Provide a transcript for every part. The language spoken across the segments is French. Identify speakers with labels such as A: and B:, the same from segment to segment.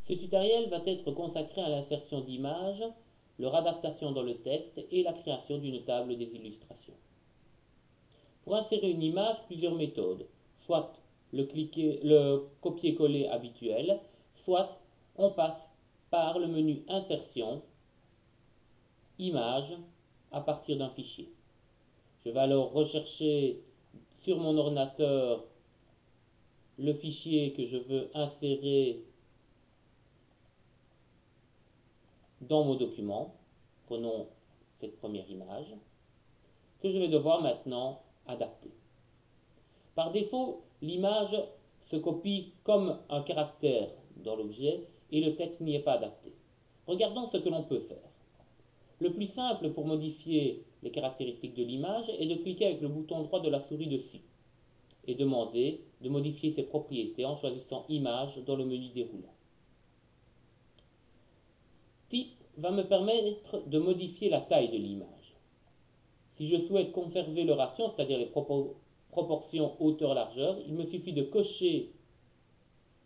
A: Ce tutoriel va être consacré à l'insertion d'images, leur adaptation dans le texte et la création d'une table des illustrations. Pour insérer une image, plusieurs méthodes, soit le copier-coller habituel, soit on passe par le menu Insertion, Images, à partir d'un fichier. Je vais alors rechercher sur mon ordinateur le fichier que je veux insérer dans mon document. Prenons cette première image que je vais devoir maintenant adapter. Par défaut, l'image se copie comme un caractère dans l'objet et le texte n'y est pas adapté. Regardons ce que l'on peut faire. Le plus simple pour modifier les caractéristiques de l'image est de cliquer avec le bouton droit de la souris dessus et demander de modifier ses propriétés en choisissant Image dans le menu déroulant. Type va me permettre de modifier la taille de l'image. Si je souhaite conserver le ratio, c'est-à-dire les proportions hauteur-largeur, il me suffit de cocher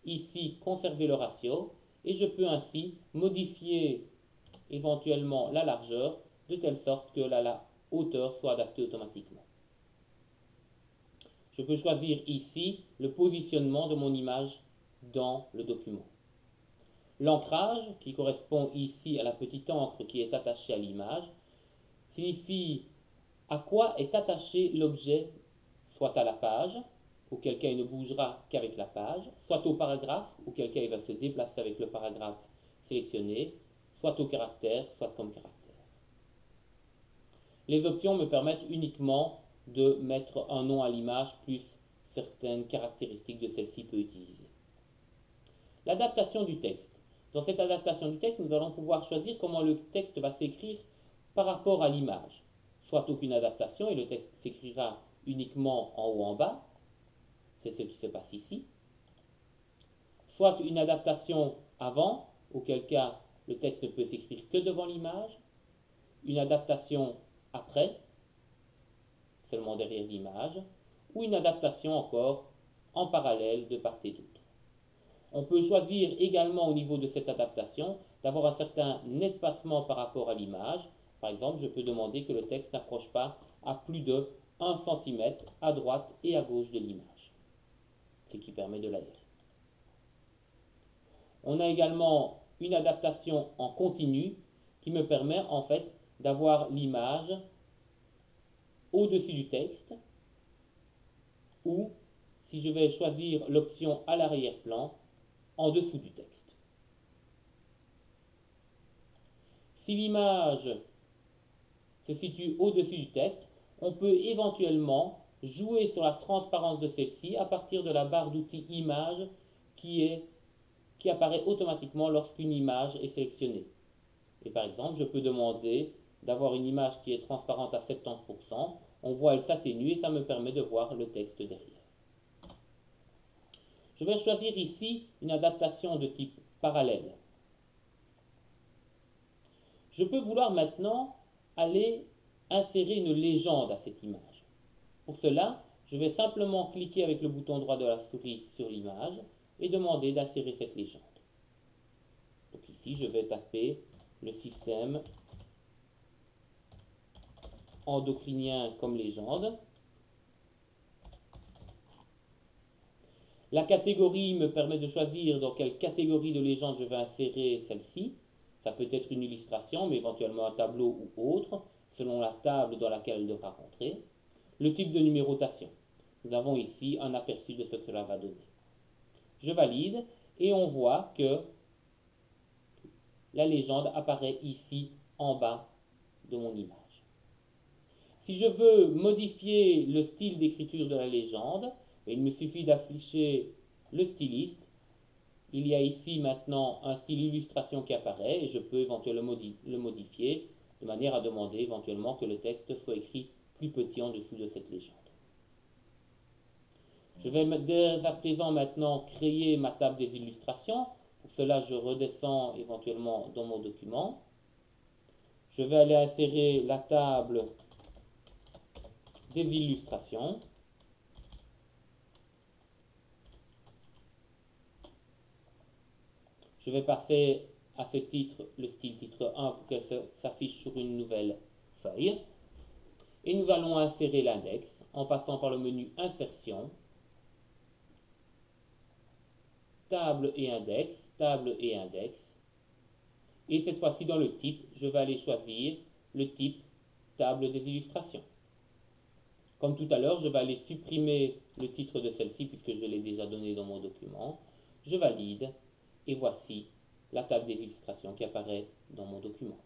A: ici Conserver le ratio et je peux ainsi modifier éventuellement la largeur de telle sorte que la hauteur soit adaptée automatiquement. Je peux choisir ici le positionnement de mon image dans le document. L'ancrage, qui correspond ici à la petite encre qui est attachée à l'image, signifie à quoi est attaché l'objet, soit à la page, auquel cas il ne bougera qu'avec la page, soit au paragraphe, auquel cas il va se déplacer avec le paragraphe sélectionné, soit au caractère, soit comme caractère. Les options me permettent uniquement de mettre un nom à l'image plus certaines caractéristiques de celle-ci peut utiliser. L'adaptation du texte. Dans cette adaptation du texte, nous allons pouvoir choisir comment le texte va s'écrire par rapport à l'image. Soit aucune adaptation et le texte s'écrira uniquement en haut en bas, c'est ce qui se passe ici. Soit une adaptation avant, auquel cas le texte ne peut s'écrire que devant l'image. Une adaptation après, seulement derrière l'image. Ou une adaptation encore en parallèle de part et d'autre. On peut choisir également au niveau de cette adaptation d'avoir un certain espacement par rapport à l'image. Par exemple, je peux demander que le texte n'approche pas à plus de 1 cm à droite et à gauche de l'image, ce qui permet de l'aérer. On a également une adaptation en continu qui me permet en fait d'avoir l'image au-dessus du texte ou, si je vais choisir l'option à l'arrière-plan, en dessous du texte. Si l'image se situe au-dessus du texte, on peut éventuellement jouer sur la transparence de celle-ci à partir de la barre d'outils Image qui apparaît automatiquement lorsqu'une image est sélectionnée. Et par exemple, je peux demander d'avoir une image qui est transparente à 70%. On voit elle s'atténue et ça me permet de voir le texte derrière. Je vais choisir ici une adaptation de type parallèle. Je peux vouloir maintenant aller insérer une légende à cette image. Pour cela, je vais simplement cliquer avec le bouton droit de la souris sur l'image et demander d'insérer cette légende. Donc ici, je vais taper le système endocrinien comme légende. La catégorie me permet de choisir dans quelle catégorie de légende je vais insérer celle-ci. Ça peut être une illustration, mais éventuellement un tableau ou autre, selon la table dans laquelle elle devra rentrer. Le type de numérotation. Nous avons ici un aperçu de ce que cela va donner. Je valide et on voit que la légende apparaît ici en bas de mon image. Si je veux modifier le style d'écriture de la légende, il me suffit d'afficher le styliste. Il y a ici maintenant un style illustration qui apparaît et je peux éventuellement le modifier de manière à demander éventuellement que le texte soit écrit plus petit en dessous de cette légende. Je vais dès à présent maintenant créer ma table des illustrations. Pour cela, je redescends éventuellement dans mon document. Je vais aller insérer la table des illustrations. Je vais passer à ce titre le style titre 1 pour qu'elle s'affiche sur une nouvelle feuille. Et nous allons insérer l'index en passant par le menu Insertion, Table et Index, Table et Index. Et cette fois-ci, dans le type, je vais aller choisir le type Table des illustrations. Comme tout à l'heure, je vais aller supprimer le titre de celle-ci puisque je l'ai déjà donné dans mon document. Je valide et voici la table des illustrations qui apparaît dans mon document.